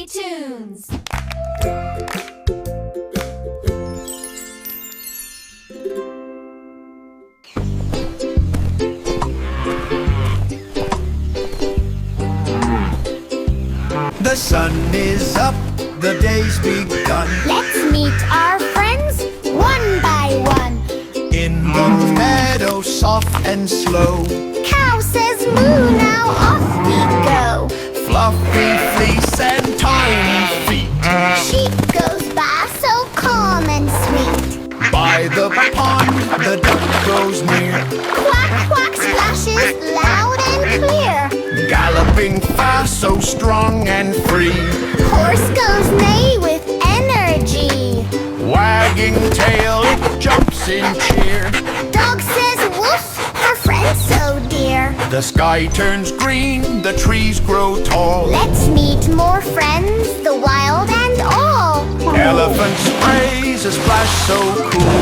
Kiddy Tunes. The sun is up, the day's begun. Let's meet our friends one by one. In the meadow, soft and slow. Cow says moo, now off we go. Fluffy fleece and tiny feet. Sheep goes by so calm and sweet. By the pond, the duck goes near. Quack, quack splashes loud and clear. Galloping fast, so strong and free. Horse goes neigh with energy. Wagging tail, it jumps in cheer. Dog says woof, her friend so dear. The sky turns green, the trees grow tall. Let's meet more friends, the wild and all. Elephants raise a splash so cool.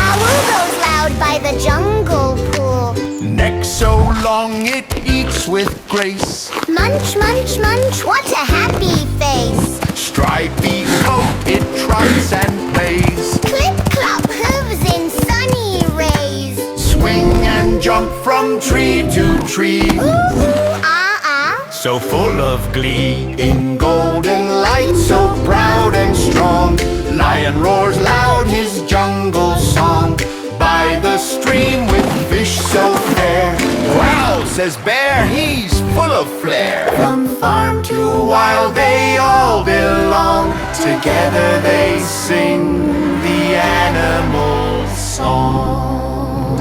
Owl goes loud by the jungle pool. Neck so long it eats with grace. Munch, munch, munch, what a happy face. Stripy coat, it trots and plays. Clip, clop, hooves in sunny rays. Swing and jump from tree to tree. Ooh, ooh, ah, ah. So full of glee. In golden light, so proud and strong. Lion roars loud his jungle song. By the stream with fish so fair. Wow, says bear, he's full of flair. From farm to wild they all belong. Together they sing the animal song.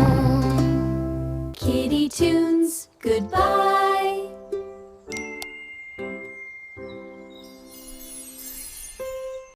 Kiddy Tunes. Goodbye.